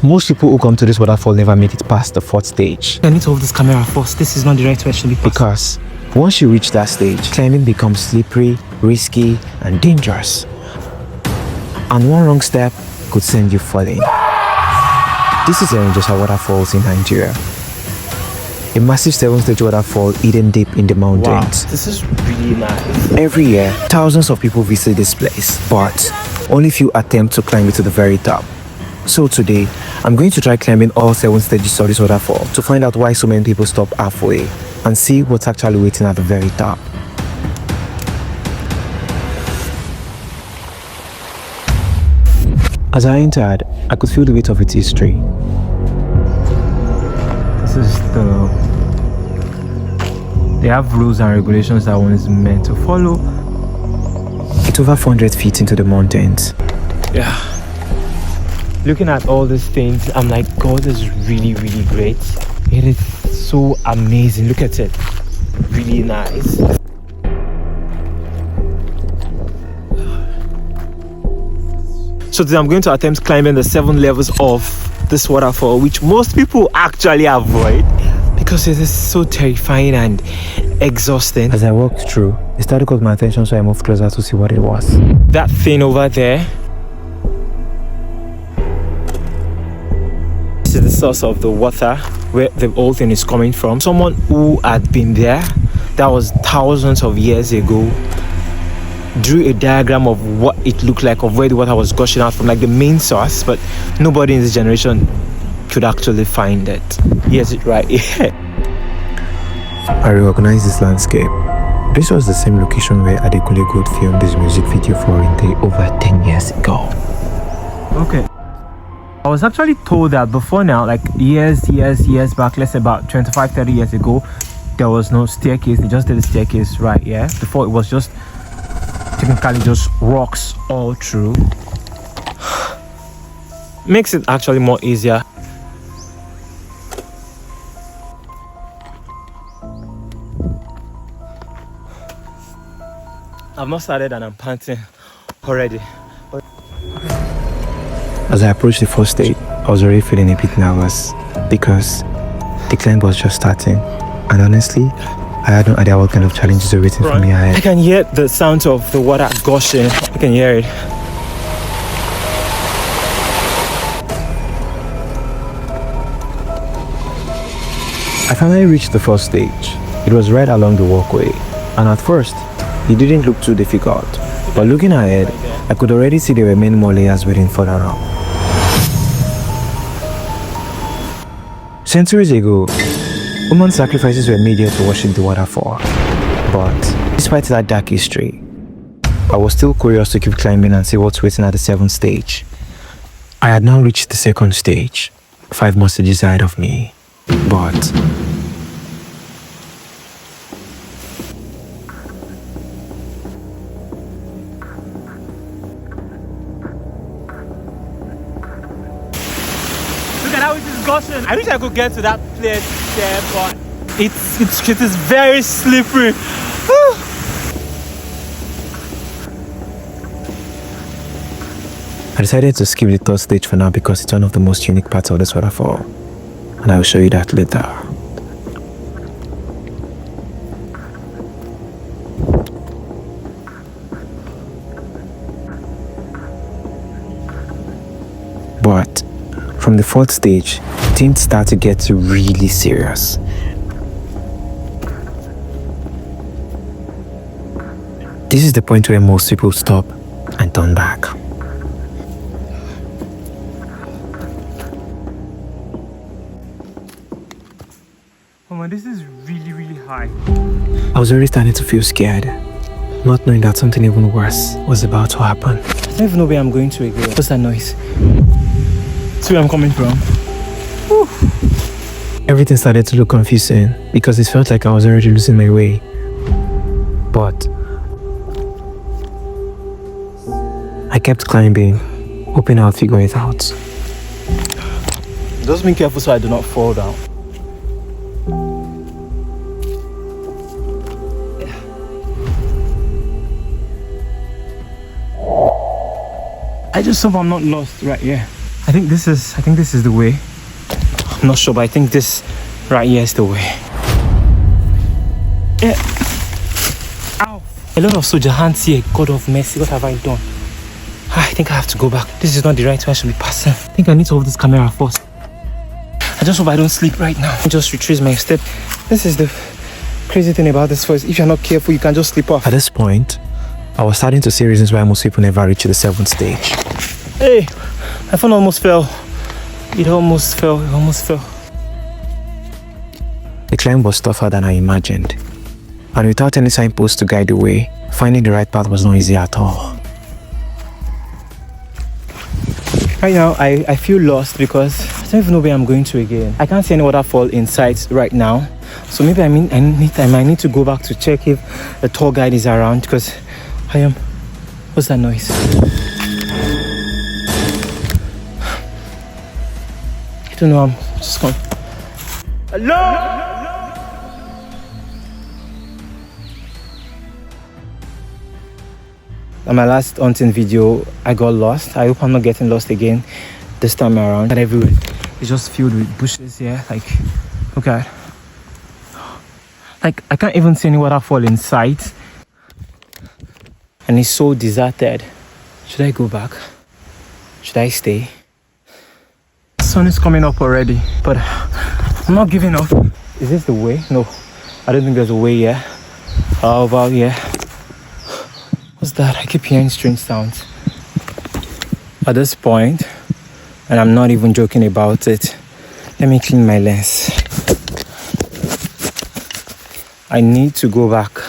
Most people who come to this waterfall never make it past the 4th stage. I need to hold this camera first. This is not the right way it should be passed. Because once you reach that stage, climbing becomes slippery, risky, and dangerous. And one wrong step could send you falling. This is Erin Ijesha Waterfalls in Nigeria. A massive 7-stage waterfall hidden deep in the mountains. Wow, this is really nice. Every year, thousands of people visit this place, but only few attempt to climb it to the very top. So today, I'm going to try climbing all 7 stages of this waterfall to find out why so many people stop halfway and see what's actually waiting at the very top. As I entered, I could feel the weight of its history. This is they have rules and regulations that one is meant to follow. It's over 400 feet into the mountains. Yeah. Looking at all these things, I'm like, God is really, really great. It is so amazing. Look at it. Really nice. So today I'm going to attempt climbing the 7 levels of this waterfall, which most people actually avoid because it is so terrifying and exhausting. As I walked through, it started to caught my attention, so I moved closer to see what it was. That thing over there, this is the source of the water where the whole thing is coming from. Someone who had been there, that was thousands of years ago, drew a diagram of what it looked like, of where the water was gushing out from, like the main source, but nobody in this generation could actually find it. Here's it right here. I recognize this landscape. This was the same location where Adekunle Gold filmed this music video for Inte over 10 years ago. Okay. I was actually told that before now, like years back, let's say about 25-30 years ago, there was no staircase. They just did a staircase right here. Before it was just technically just rocks all through. Makes it actually more easier. I've not started and I'm panting already. As I approached the 4th stage, I was already feeling a bit nervous because the climb was just starting, and honestly, I had no idea what kind of challenges were waiting for me ahead. I can hear the sound of the water gushing. I can hear it. I finally reached the 1st stage. It was right along the walkway, and at first, it didn't look too difficult. But looking ahead, I could already see there were many more layers waiting further up. Centuries ago, human sacrifices were made here to worship the waterfall. But despite that dark history, I was still curious to keep climbing and see what's waiting at the 7th stage. I had now reached the 2nd stage, 5 more stages ahead of me. But I wish I could get to that place there, but it is very slippery. I decided to skip the 3rd stage for now because it's one of the most unique parts of this waterfall, and I will show you that later. But from the 4th stage, things start to get really serious. This is the point where most people stop and turn back. Oh man, this is really, really high. I was already starting to feel scared, not knowing that something even worse was about to happen. I don't even know where I'm going to again. What's that noise? That's where I'm coming from. Whew. Everything started to look confusing because it felt like I was already losing my way. But I kept climbing, hoping I'll figure it out. Just be careful so I do not fall down. I just hope I'm not lost right here. I think this is the way. I'm not sure, but I think this right here is the way. Yeah. Ow. A lot of soldier hands here. God of mercy, what have I done? I think I have to go back. This is not the right way I should be passing. I think I need to hold this camera first. I just hope I don't sleep right now. Just retrace my step. This is the crazy thing about this forest. If you're not careful, you can just slip off. At this point, I was starting to see reasons why most people never reach the 7th stage. Hey, my phone almost fell. It almost fell. The climb was tougher than I imagined. And without any signposts to guide the way, finding the right path was not easy at all. Right now, I feel lost because I don't even know where I'm going to again. I can't see any waterfall in sight right now. So maybe I might need to go back to check if the tour guide is around because what's that noise? I don't know, I'm just gone. Hello? On my last hunting video, I got lost. I hope I'm not getting lost again this time around. But everywhere, it's just filled with bushes here. Like, look at it. Like, I can't even see any waterfall in sight. And it's so deserted. Should I go back? Should I stay? The sun is coming up already, but I'm not giving up. Is this the way? No, I don't think there's a way here. How about here? What's that? I keep hearing strange sounds. At this point, and I'm not even joking about it, let me clean my lens. I need to go back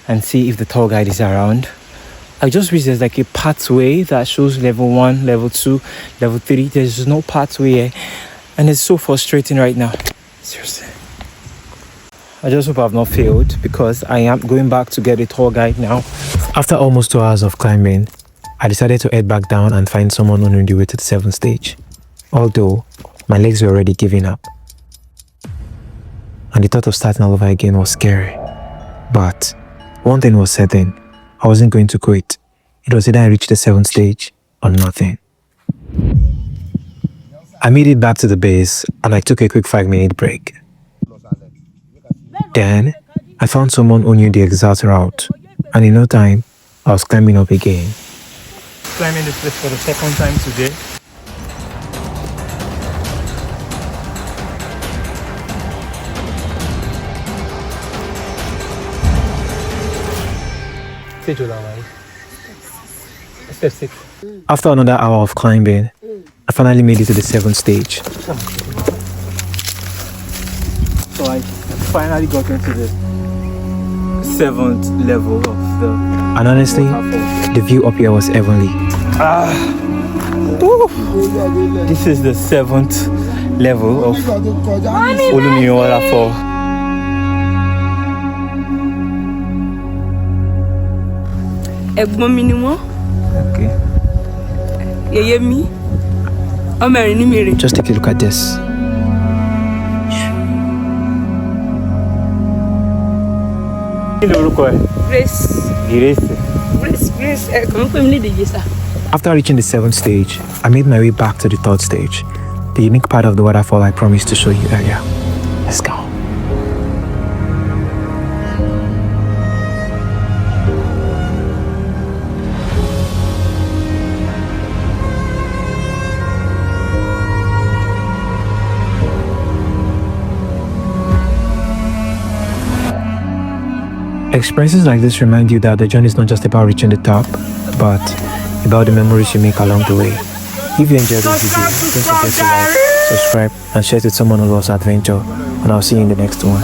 and see if the tour guide is around. I just realized there's like a pathway that shows level 1, level 2, level 3. There's no pathway here, and it's so frustrating right now. Seriously. I just hope I've not failed because I am going back to get a tour guide now. After almost 2 hours of climbing, I decided to head back down and find someone on the way to the 7th stage. Although, my legs were already giving up. And the thought of starting all over again was scary. But one thing was certain, I wasn't going to quit. It was either I reached the 7th stage or nothing. I made it back to the base and I took a quick 5-minute break. Then, I found someone who knew the exact route, and in no time, I was climbing up again. Climbing this place for the second time today. Step 6. After another hour of climbing, I finally made it to the 7th stage. So I finally got into the 7th level of the... And honestly, the view up here was heavenly. This is the 7th level of Osun Waterfall. Ẹ̀gbọ́n mi ni wọ́n. Okay. Yèyé mi. Ọmọ ẹ̀rín ní mi rè. Just take a look at this. Grace. After reaching the 7th stage, I made my way back to the 3rd stage, the unique part of the waterfall I promised to show you earlier. Let's go. Experiences like this remind you that the journey is not just about reaching the top, but about the memories you make along the way. If you enjoyed this video, don't forget to like, subscribe, and share it with someone who loves adventure, and I'll see you in the next one.